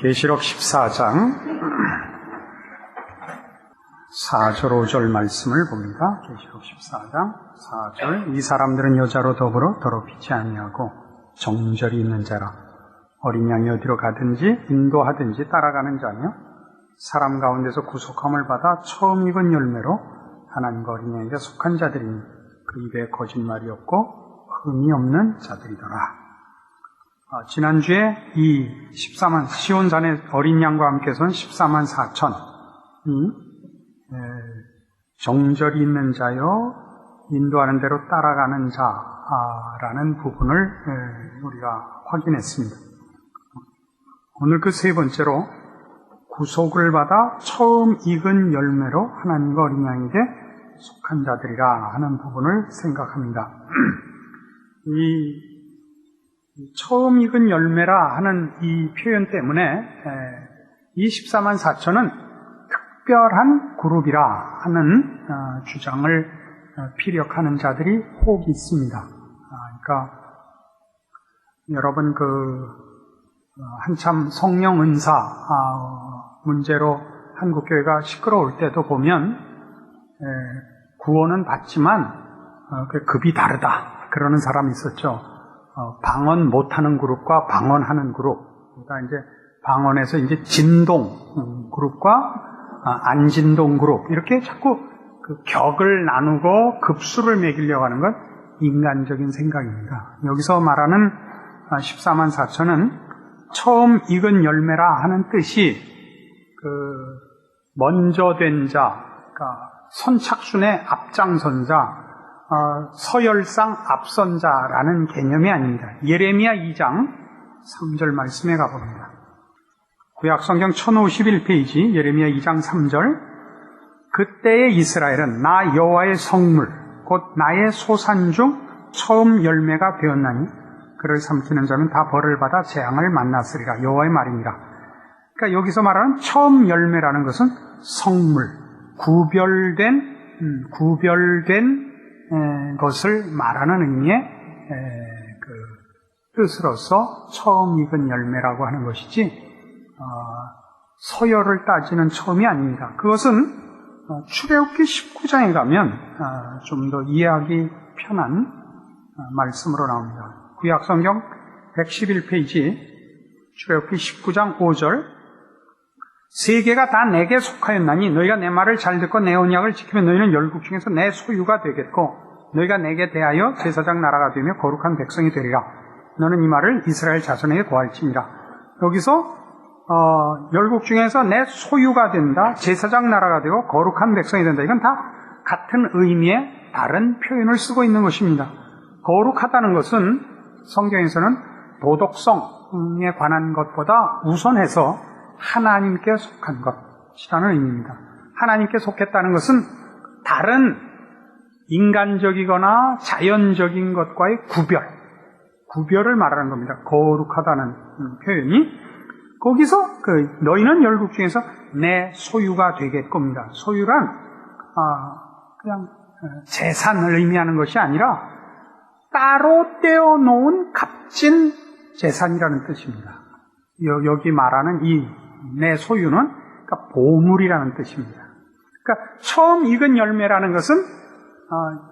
계시록 14장 4절 5절 말씀을 봅니다. 계시록 14장 4절 이 사람들은 여자로 더불어 더럽히지 아니하고 정절이 있는 자라 어린 양이 어디로 가든지 인도하든지 따라가는 자며 사람 가운데서 구속함을 받아 처음 익은 열매로 하나님과 어린 양에게 속한 자들이니 그 입에 거짓말이 없고 흠이 없는 자들이더라. 지난주에 이 14만 시온산의 어린 양과 함께 선 14만 4천이 정절이 있는 자여 인도하는 대로 따라가는 자라는 부분을 우리가 확인했습니다. 오늘 그 세 번째로 구속을 받아 처음 익은 열매로 하나님과 어린 양에게 속한 자들이라 하는 부분을 생각합니다. 이 처음 익은 열매라 하는 이 표현 때문에 이 14만 4천은 특별한 그룹이라 하는 주장을 피력하는 자들이 혹 있습니다. 그러니까 여러분 한참 성령 은사 문제로 한국교회가 시끄러울 때도 보면 구원은 받지만 급이 다르다 그러는 사람이 있었죠. 방언 못하는 그룹과 방언하는 그룹. 그러니까 이제 방언에서 이제 진동 그룹과 안진동 그룹. 이렇게 자꾸 그 격을 나누고 급수를 매기려고 하는 건 인간적인 생각입니다. 여기서 말하는 14만 4천은 처음 익은 열매라 하는 뜻이 먼저 된 자, 그러니까 선착순의 앞장선 자, 서열상 앞선자라는 개념이 아닙니다. 예레미야 2장 3절 말씀에 가봅니다. 구약성경 1051페이지 예레미야 2장 3절 그때의 이스라엘은 나 여호와의 성물 곧 나의 소산 중 처음 열매가 되었나니 그를 삼키는 자는 다 벌을 받아 재앙을 만났으리라. 여호와의 말이니라. 그러니까 여기서 말하는 처음 열매라는 것은 성물, 구별된 것을 말하는 의미의 뜻으로서 처음 익은 열매라고 하는 것이지 서열을 따지는 처음이 아닙니다. 그것은 출애굽기 19장에 가면 좀 더 이해하기 편한 말씀으로 나옵니다. 구약성경 111페이지 출애굽기 19장 5절 세계가 다 내게 속하였나니 너희가 내 말을 잘 듣고 내 언약을 지키면 너희는 열국 중에서 내 소유가 되겠고 너희가 내게 대하여 제사장 나라가 되며 거룩한 백성이 되리라. 너는 이 말을 이스라엘 자손에게 고할지니라. 여기서 열국 중에서 내 소유가 된다, 제사장 나라가 되고 거룩한 백성이 된다. 이건 다 같은 의미의 다른 표현을 쓰고 있는 것입니다. 거룩하다는 것은 성경에서는 도덕성에 관한 것보다 우선해서 하나님께 속한 것이라는 의미입니다. 하나님께 속했다는 것은 다른 인간적이거나 자연적인 것과의 구별을 말하는 겁니다. 거룩하다는 표현이 거기서 너희는 열국 중에서 내 소유가 되겠 겁니다. 소유란 그냥 재산을 의미하는 것이 아니라 따로 떼어놓은 값진 재산이라는 뜻입니다. 여기 말하는 이 내 소유는 그러니까 보물이라는 뜻입니다. 그러니까 처음 익은 열매라는 것은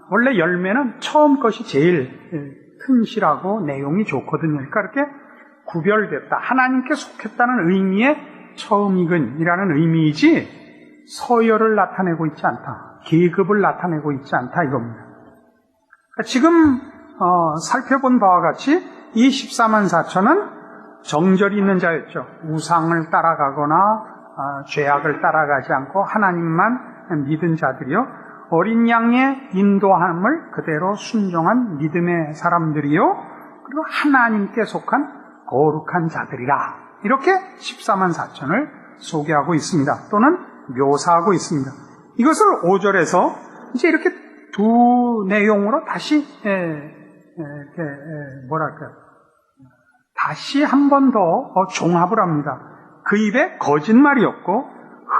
원래 열매는 처음 것이 제일 튼실하고 내용이 좋거든요. 그러니까 이렇게 구별됐다, 하나님께 속했다는 의미의 처음 익은이라는 의미이지 서열을 나타내고 있지 않다, 계급을 나타내고 있지 않다 이겁니다. 그러니까 지금 살펴본 바와 같이 이 14만 4천은 정절이 있는 자였죠. 우상을 따라가거나 죄악을 따라가지 않고 하나님만 믿은 자들이요, 어린 양의 인도함을 그대로 순종한 믿음의 사람들이요, 그리고 하나님께 속한 거룩한 자들이라. 이렇게 14만 4천을 소개하고 있습니다. 또는 묘사하고 있습니다. 이것을 5절에서 이제 이렇게 두 내용으로 다시 다시 한 번 더 종합을 합니다. 그 입에 거짓말이 없고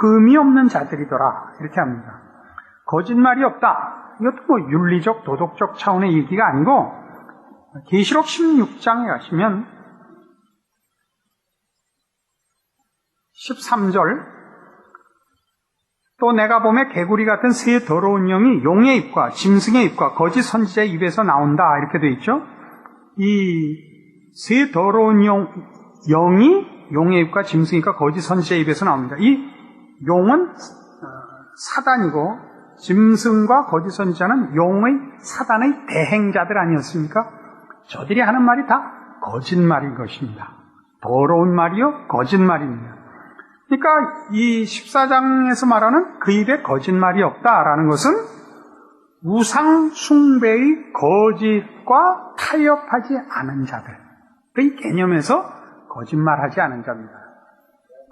흠이 없는 자들이더라. 이렇게 합니다. 거짓말이 없다. 이것도 윤리적, 도덕적 차원의 얘기가 아니고 계시록 16장에 가시면 13절 또 내가 보매 개구리 같은 새 더러운 영이 용의 입과 짐승의 입과 거짓 선지자의 입에서 나온다 이렇게 되어 있죠. 이 새 더러운 영이 용의 입과 짐승의 입과 거짓 선지자의 입에서 나옵니다. 이 용은 사단이고 짐승과 거짓 선지자는 용의 사단의 대행자들 아니었습니까? 저들이 하는 말이 다 거짓말인 것입니다. 더러운 말이요 거짓말입니다. 그러니까 이 14장에서 말하는 그 입에 거짓말이 없다라는 것은 우상 숭배의 거짓과 타협하지 않은 자들의 개념에서 거짓말하지 않은 자입니다.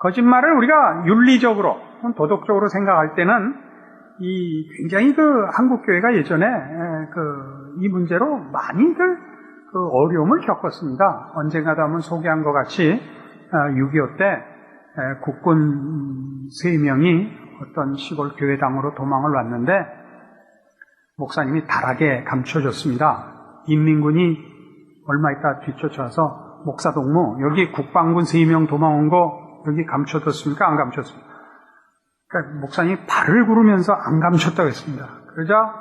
거짓말을 우리가 윤리적으로 도덕적으로 생각할 때는 이 굉장히 한국 교회가 예전에 이 문제로 많이들 어려움을 겪었습니다. 언젠가도 한번 소개한 것 같이 6.25 때 국군 3명이 어떤 시골 교회당으로 도망을 왔는데 목사님이 달하게 감춰줬습니다. 인민군이 얼마 있다 뒤쫓아와서 목사 동무 여기 국방군 3명 도망온 거 여기 감춰뒀습니까? 안 감췄습니까? 그러니까 목사님이 발을 구르면서 안 감췄다고 했습니다. 그러자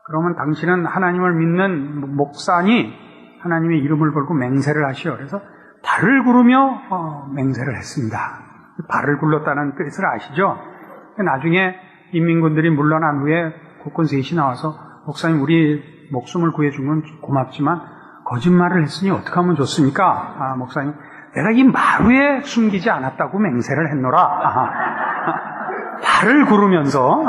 그러면 당신은 하나님을 믿는 목사니 하나님의 이름을 걸고 맹세를 하시오. 그래서 발을 구르며 맹세를 했습니다. 발을 굴렀다는 뜻을 아시죠? 나중에 인민군들이 물러난 후에 국군 셋이 나와서 목사님 우리 목숨을 구해준 건 고맙지만 거짓말을 했으니 어떻게 하면 좋습니까? 목사님 내가 이 마루에 숨기지 않았다고 맹세를 했노라. 발을 구르면서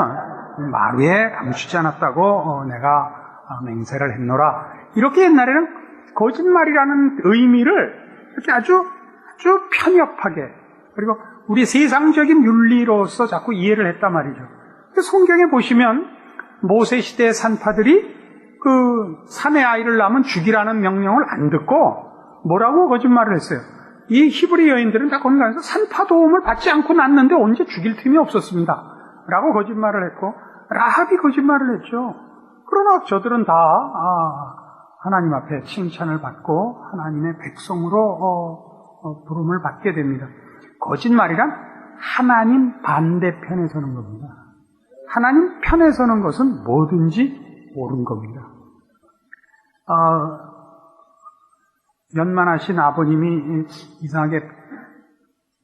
마루에 감추지 않았다고 내가 맹세를 했노라. 이렇게 옛날에는 거짓말이라는 의미를 이렇게 아주 편협하게 그리고 우리 세상적인 윤리로서 자꾸 이해를 했단 말이죠. 성경에 보시면 모세 시대의 산파들이 산의 아이를 낳으면 죽이라는 명령을 안 듣고 뭐라고 거짓말을 했어요. 이 히브리 여인들은 다 건강해서 산파 도움을 받지 않고 낳는데 언제 죽일 틈이 없었습니다. 라고 거짓말을 했고 라합이 거짓말을 했죠. 그러나 저들은 다 하나님 앞에 칭찬을 받고 하나님의 백성으로 부름을 받게 됩니다. 거짓말이란 하나님 반대편에 서는 겁니다. 하나님 편에 서는 것은 뭐든지 옳은 겁니다. 연만하신 아버님이 이상하게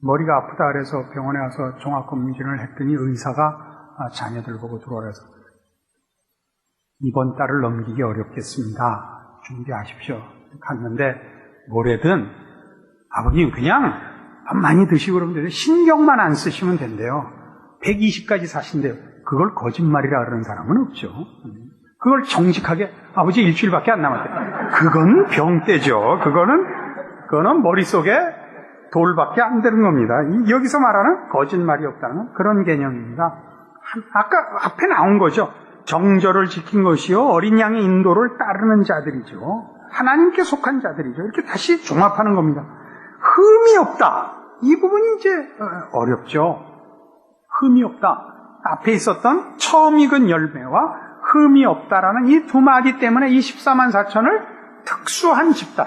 머리가 아프다 그래서 병원에 와서 종합검진을 했더니 의사가 자녀들 보고 들어와서 이번 달을 넘기기 어렵겠습니다. 준비하십시오. 갔는데 뭐래든 아버님 그냥 밥 많이 드시고 그러면 돼요. 신경만 안 쓰시면 된대요. 120까지 사신대요. 그걸 거짓말이라 그러는 사람은 없죠. 그걸 정직하게 아버지 일주일밖에 안 남았대. 그건 병때죠. 그거는 머릿속에 돌밖에 안 되는 겁니다. 여기서 말하는 거짓말이 없다는 그런 개념입니다. 아까 앞에 나온 거죠. 정절을 지킨 것이요 어린 양의 인도를 따르는 자들이죠. 하나님께 속한 자들이죠. 이렇게 다시 종합하는 겁니다. 흠이 없다. 이 부분이 이제 어렵죠. 흠이 없다. 앞에 있었던 처음 익은 열매와 흠이 없다라는 이 두 마디 때문에 이 14만 4천을 특수한 집단,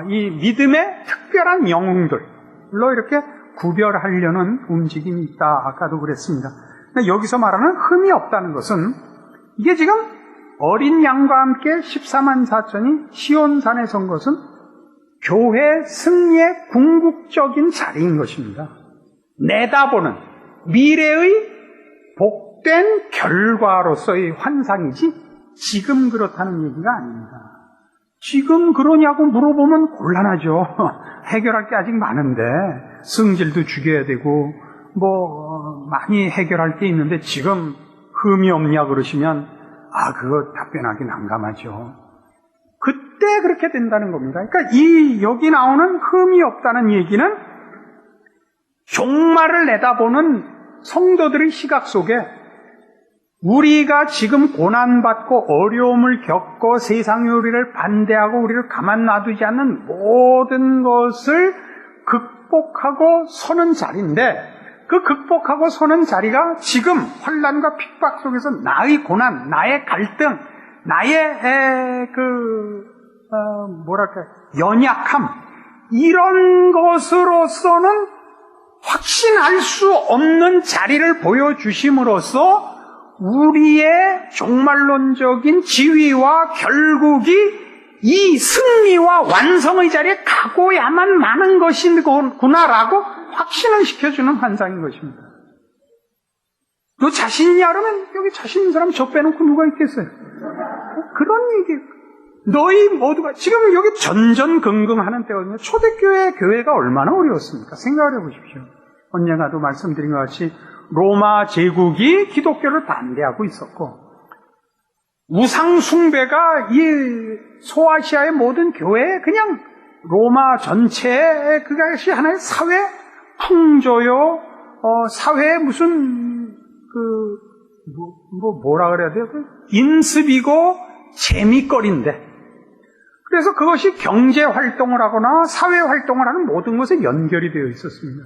이 믿음의 특별한 영웅들로 이렇게 구별하려는 움직임이 있다. 아까도 그랬습니다. 근데 여기서 말하는 흠이 없다는 것은 이게 지금 어린 양과 함께 14만 4천이 시온산에 선 것은 교회 승리의 궁극적인 자리인 것입니다. 내다보는 미래의 복된 결과로서의 환상이지 지금 그렇다는 얘기가 아닙니다. 지금 그러냐고 물어보면 곤란하죠. 해결할 게 아직 많은데 승질도 죽여야 되고 많이 해결할 게 있는데 지금 흠이 없냐 그러시면 그거 답변하기 난감하죠. 그때 그렇게 된다는 겁니다. 그러니까 여기 나오는 흠이 없다는 얘기는 종말을 내다보는 성도들의 시각 속에 우리가 지금 고난받고 어려움을 겪고 세상이 우리를 반대하고 우리를 가만 놔두지 않는 모든 것을 극복하고 서는 자리인데 그 극복하고 서는 자리가 지금 환난과 핍박 속에서 나의 고난, 나의 갈등, 나의 연약함 이런 것으로서는 확신할 수 없는 자리를 보여주심으로써 우리의 종말론적인 지위와 결국이 이 승리와 완성의 자리에 가고야만 마는 것이구나라고 확신을 시켜주는 환상인 것입니다. 너 자신 있냐? 그러면 여기 자신 있는 사람 저 빼놓고 누가 있겠어요? 그런 얘기. 너희 모두가 지금 여기 전전긍긍하는 때거든요. 초대교회 교회가 얼마나 어려웠습니까? 생각을 해보십시오. 언젠가도 말씀드린 것 같이 로마 제국이 기독교를 반대하고 있었고 우상 숭배가 이 소아시아의 모든 교회에 그냥 로마 전체에 그것이 하나의 사회 풍조요, 사회의 무슨 뭐라 그래야 돼요? 인습이고 재미거리인데. 그래서 그것이 경제 활동을 하거나 사회 활동을 하는 모든 것에 연결이 되어 있었습니다.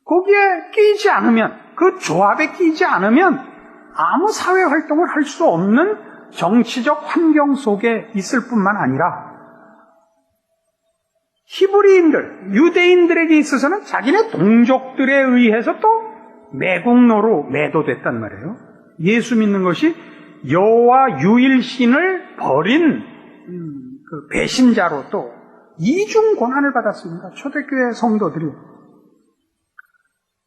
거기에 끼지 않으면, 그 조합에 끼지 않으면 아무 사회 활동을 할 수 없는 정치적 환경 속에 있을 뿐만 아니라 히브리인들, 유대인들에게 있어서는 자기네 동족들에 의해서 또 매국노로 매도됐단 말이에요. 예수 믿는 것이 여호와 유일신을 버린 그 배신자로 또 이중 고난을 받았습니다. 초대교회 성도들이.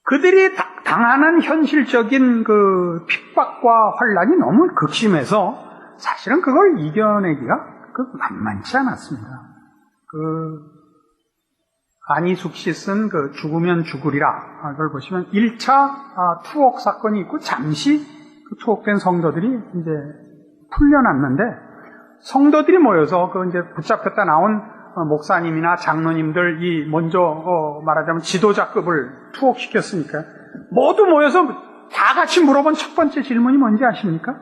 그들이 당하는 현실적인 그 핍박과 환란이 너무 극심해서 사실은 그걸 이겨내기가 만만치 않았습니다. 안희숙 씨 쓴 그 죽으면 죽으리라. 그걸 보시면 1차 투옥 사건이 있고 잠시 그 투옥된 성도들이 이제 풀려났는데 성도들이 모여서 그 이제 붙잡혔다 나온 목사님이나 장로님들 이 먼저 말하자면 지도자급을 투옥시켰으니까 모두 모여서 다 같이 물어본 첫 번째 질문이 뭔지 아십니까?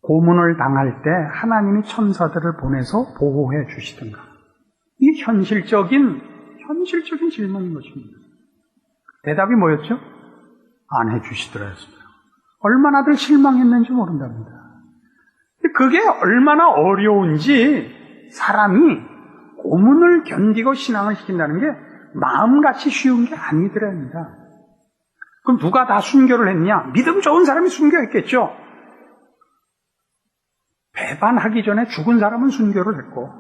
고문을 당할 때 하나님이 천사들을 보내서 보호해 주시던가. 이 현실적인 질문인 것입니다. 대답이 뭐였죠? 안 해주시더라 했습니다. 얼마나들 실망했는지 모른답니다. 그게 얼마나 어려운지 사람이 고문을 견디고 신앙을 시킨다는 게 마음같이 쉬운 게 아니더랍니다. 그럼 누가 다 순교를 했냐? 믿음 좋은 사람이 순교했겠죠. 배반하기 전에 죽은 사람은 순교를 했고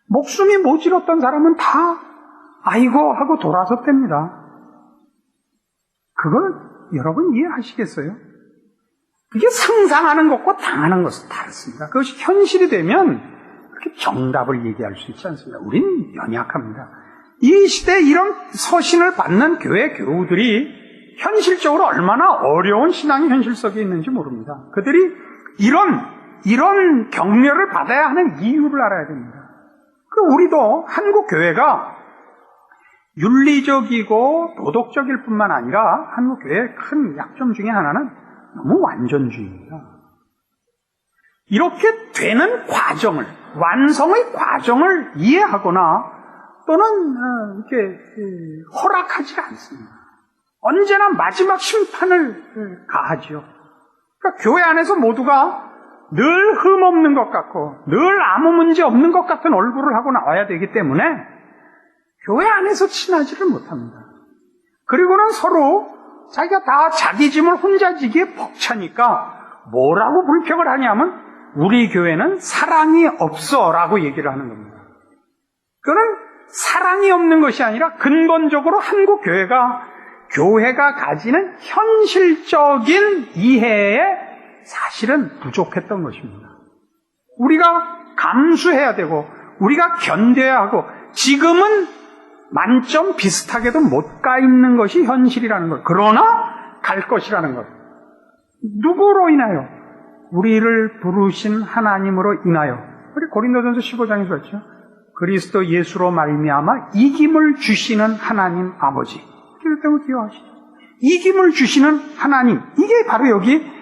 목숨이 모질었던 사람은 다 아이고 하고 돌아섰답니다. 그걸 여러분 이해하시겠어요? 그게 상상하는 것과 당하는 것은 다릅니다. 그것이 현실이 되면 그렇게 정답을 얘기할 수 있지 않습니다. 우린 연약합니다. 이 시대에 이런 서신을 받는 교회 교우들이 현실적으로 얼마나 어려운 신앙이 현실 속에 있는지 모릅니다. 그들이 이런 격려를 받아야 하는 이유를 알아야 됩니다. 우리도 한국 교회가 윤리적이고 도덕적일 뿐만 아니라 한국 교회의 큰 약점 중에 하나는 너무 완전주의입니다. 이렇게 되는 과정을, 완성의 과정을 이해하거나 또는 이렇게 허락하지 않습니다. 언제나 마지막 심판을 가하지요. 그러니까 교회 안에서 모두가 늘 흠없는 것 같고 늘 아무 문제 없는 것 같은 얼굴을 하고 나와야 되기 때문에 교회 안에서 친하지를 못합니다. 그리고는 서로 자기가 다 자기 짐을 혼자 지기에 벅차니까 뭐라고 불평을 하냐면 우리 교회는 사랑이 없어 라고 얘기를 하는 겁니다. 그거는 사랑이 없는 것이 아니라 근본적으로 한국 교회가 가지는 현실적인 이해에 사실은 부족했던 것입니다. 우리가 감수해야 되고 우리가 견뎌야 하고 지금은 만점 비슷하게도 못 가 있는 것이 현실이라는 것. 그러나 갈 것이라는 것. 누구로 인하여? 우리를 부르신 하나님으로 인하여. 우리 고린도전서 15장에서 그랬죠. 그리스도 예수로 말미암아 이김을 주시는 하나님 아버지. 그랬다고 기억하시죠. 이김을 주시는 하나님. 이게 바로 여기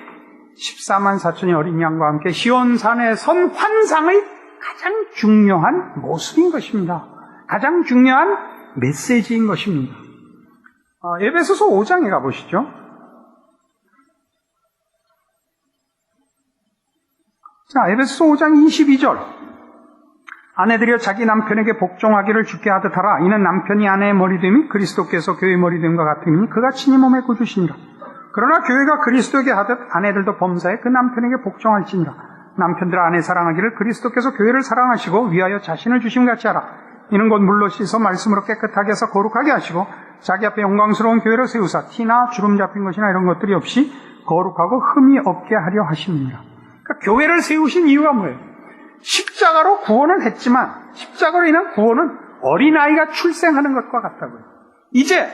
14만 4천의 어린 양과 함께 시온산에 선 환상의 가장 중요한 모습인 것입니다. 가장 중요한 메시지인 것입니다. 에베소서 5장에 가보시죠. 자, 에베소서 5장 22절. 아내들이여 자기 남편에게 복종하기를 주께 하듯 하라. 이는 남편이 아내의 머리됨이 그리스도께서 교회의 머리됨과 같으니 그가 친히 몸의 구주시니라. 그러나 교회가 그리스도에게 하듯 아내들도 범사에 그 남편에게 복종할지니라. 남편들 아내 사랑하기를 그리스도께서 교회를 사랑하시고 위하여 자신을 주심같이 하라. 이는 곧 물로 씻어 말씀으로 깨끗하게 해서 거룩하게 하시고 자기 앞에 영광스러운 교회를 세우사 티나 주름 잡힌 것이나 이런 것들이 없이 거룩하고 흠이 없게 하려 하십니다. 그러니까 교회를 세우신 이유가 뭐예요? 십자가로 구원을 했지만 십자가로 인한 구원은 어린아이가 출생하는 것과 같다고요. 이제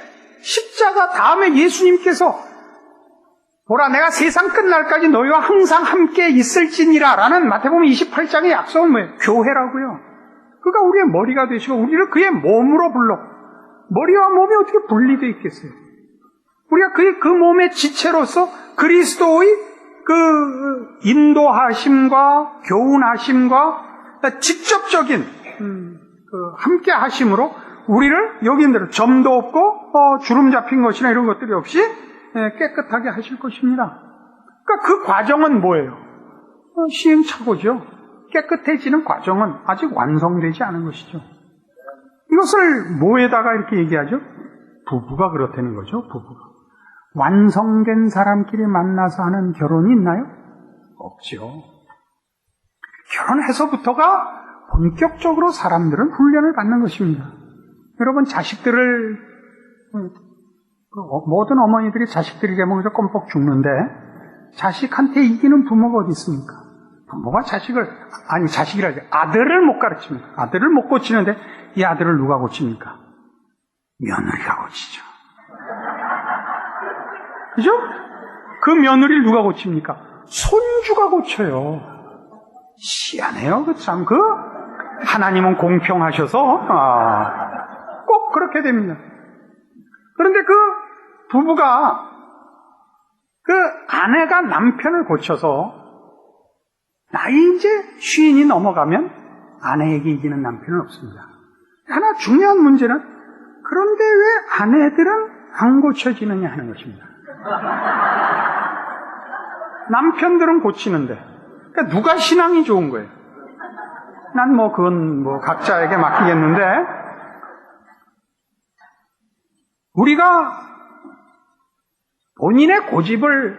십자가 다음에 예수님께서 보라 내가 세상 끝날까지 너희와 항상 함께 있을지니라 라는 마태복음 28장의 약속은 뭐예요? 교회라고요. 그가 우리의 머리가 되시고 우리를 그의 몸으로 불러. 머리와 몸이 어떻게 분리되어 있겠어요? 우리가 그 몸의 지체로서 그리스도의 그 인도하심과 교훈하심과 직접적인 함께 하심으로 우리를 여기인대로 점도 없고 주름 잡힌 것이나 이런 것들이 없이 깨끗하게 하실 것입니다. 그러니까 그 과정은 뭐예요? 시행착오죠. 깨끗해지는 과정은 아직 완성되지 않은 것이죠. 이것을 뭐에다가 이렇게 얘기하죠? 부부가 그렇다는 거죠. 부부가. 완성된 사람끼리 만나서 하는 결혼이 있나요? 없죠. 결혼해서부터가 본격적으로 사람들은 훈련을 받는 것입니다. 여러분 자식들을 모든 어머니들이 자식들에게 먹어서 껌뻑 죽는데 자식한테 이기는 부모가 어디 있습니까? 부모가 아들을 못 가르칩니다. 아들을 못 고치는데 이 아들을 누가 고칩니까? 며느리가 고치죠. 그죠? 그 며느리를 누가 고칩니까? 손주가 고쳐요. 희한해요. 하나님은 공평하셔서 꼭 그렇게 됩니다. 그런데 그 부부가 그 아내가 남편을 고쳐서 나이 이제 50이 넘어가면 아내에게 이기는 남편은 없습니다. 하나 중요한 문제는 그런데 왜 아내들은 안 고쳐지느냐 하는 것입니다. 남편들은 고치는데 그러니까 누가 신앙이 좋은 거예요? 난 그건 각자에게 맡기겠는데 우리가 본인의 고집을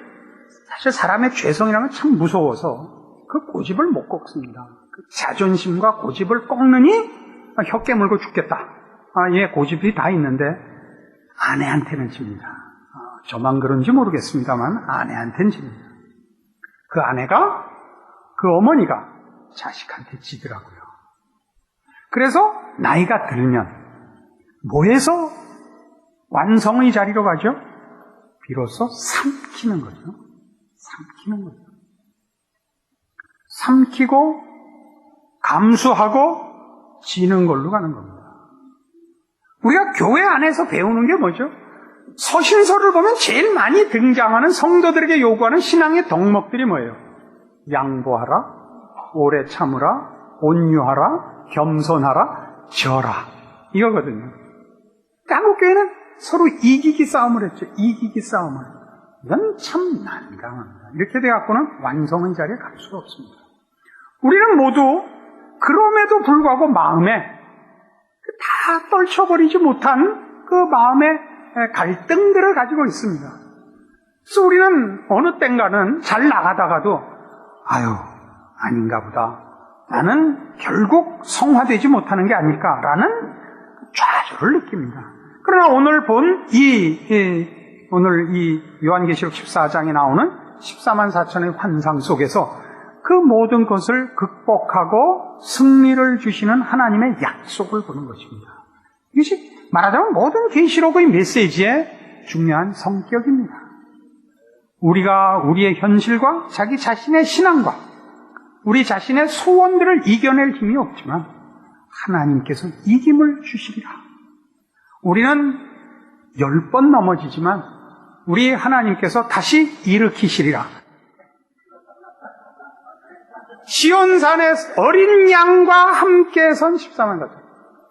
사실 사람의 죄성이라는 건 참 무서워서 그 고집을 못 꺾습니다. 그 자존심과 고집을 꺾느니 혀 깨물고 죽겠다. 얘 고집이 다 있는데 아내한테는 집니다. 저만 그런지 모르겠습니다만 아내한테는 집니다. 그 아내가 그 어머니가 자식한테 지더라고요. 그래서 나이가 들면 뭐해서 완성의 자리로 가죠? 비로소 삼키는 거죠. 삼키는 거죠. 삼키고 감수하고 지는 걸로 가는 겁니다. 우리가 교회 안에서 배우는 게 뭐죠? 서신서를 보면 제일 많이 등장하는 성도들에게 요구하는 신앙의 덕목들이 뭐예요? 양보하라, 오래 참으라, 온유하라, 겸손하라, 절하. 이거거든요. 한국교회는 서로 이기기 싸움을 했죠. 이기기 싸움을. 이건 참 난감합니다. 이렇게 돼갖고는 완성의 자리에 갈 수가 없습니다. 우리는 모두 그럼에도 불구하고 마음에 다 떨쳐버리지 못한 그 마음의 갈등들을 가지고 있습니다. 그래서 우리는 어느 땐가는 잘 나가다가도 아닌가 보다. 나는 결국 성화되지 못하는 게 아닐까라는 좌절을 느낍니다. 그러나 오늘 본 오늘 이 요한계시록 14장에 나오는 14만 4천의 환상 속에서 그 모든 것을 극복하고 승리를 주시는 하나님의 약속을 보는 것입니다. 이것이 말하자면 모든 계시록의 메시지의 중요한 성격입니다. 우리가 우리의 현실과 자기 자신의 신앙과 우리 자신의 소원들을 이겨낼 힘이 없지만 하나님께서 이김을 주시리라. 우리는 10번 넘어지지만 우리 하나님께서 다시 일으키시리라. 시온산에 어린 양과 함께 선 14만 4천.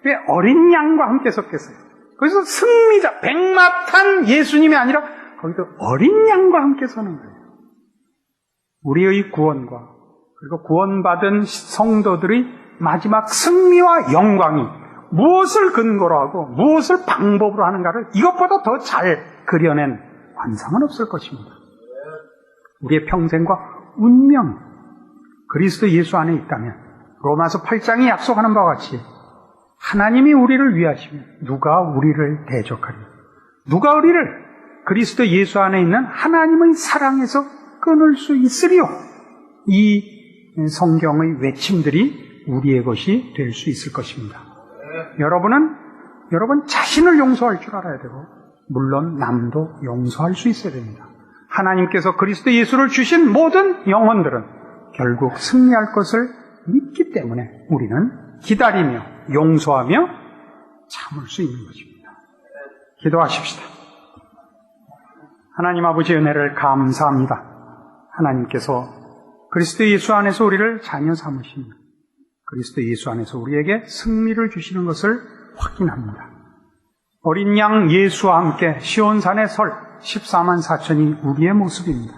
왜 어린 양과 함께 섰겠어요? 거기서 승리자, 백마탄 예수님이 아니라 거기도 어린 양과 함께 서는 거예요. 우리의 구원과 그리고 구원받은 성도들의 마지막 승리와 영광이 무엇을 근거로 하고 무엇을 방법으로 하는가를 이것보다 더 잘 그려낸 환상은 없을 것입니다. 우리의 평생과 운명, 그리스도 예수 안에 있다면 로마서 8장이 약속하는 바와 같이 하나님이 우리를 위하시면 누가 우리를 대적하리? 누가 우리를 그리스도 예수 안에 있는 하나님의 사랑에서 끊을 수 있으리요? 이 성경의 외침들이 우리의 것이 될 수 있을 것입니다. 여러분 자신을 용서할 줄 알아야 되고 물론 남도 용서할 수 있어야 됩니다. 하나님께서 그리스도 예수를 주신 모든 영혼들은 결국 승리할 것을 믿기 때문에 우리는 기다리며 용서하며 참을 수 있는 것입니다. 기도하십시다. 하나님 아버지의 은혜를 감사합니다. 하나님께서 그리스도 예수 안에서 우리를 자녀 삼으십니다. 그리스도 예수 안에서 우리에게 승리를 주시는 것을 확인합니다. 어린 양 예수와 함께 시온산에 설 14만 4천이 우리의 모습입니다.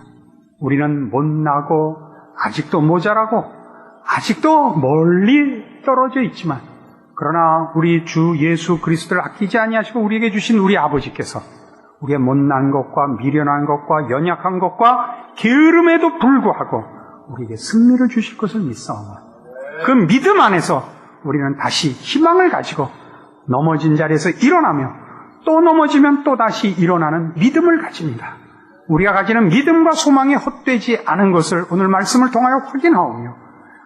우리는 못나고 아직도 모자라고 아직도 멀리 떨어져 있지만 그러나 우리 주 예수 그리스도를 아끼지 아니하시고 우리에게 주신 우리 아버지께서 우리의 못난 것과 미련한 것과 연약한 것과 게으름에도 불구하고 우리에게 승리를 주실 것을 믿사오며 그 믿음 안에서 우리는 다시 희망을 가지고 넘어진 자리에서 일어나며 또 넘어지면 또 다시 일어나는 믿음을 가집니다. 우리가 가지는 믿음과 소망이 헛되지 않은 것을 오늘 말씀을 통하여 확인하오며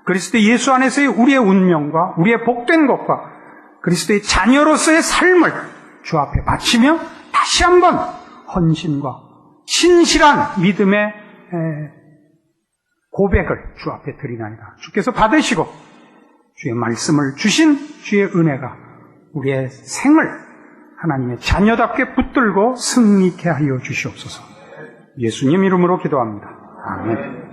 그리스도 예수 안에서의 우리의 운명과 우리의 복된 것과 그리스도의 자녀로서의 삶을 주 앞에 바치며 다시 한번 헌신과 신실한 믿음의 고백을 주 앞에 드리나이다. 주께서 받으시고 주의 말씀을 주신 주의 은혜가 우리의 생을 하나님의 자녀답게 붙들고 승리케 하여 주시옵소서. 예수님 이름으로 기도합니다. 아멘.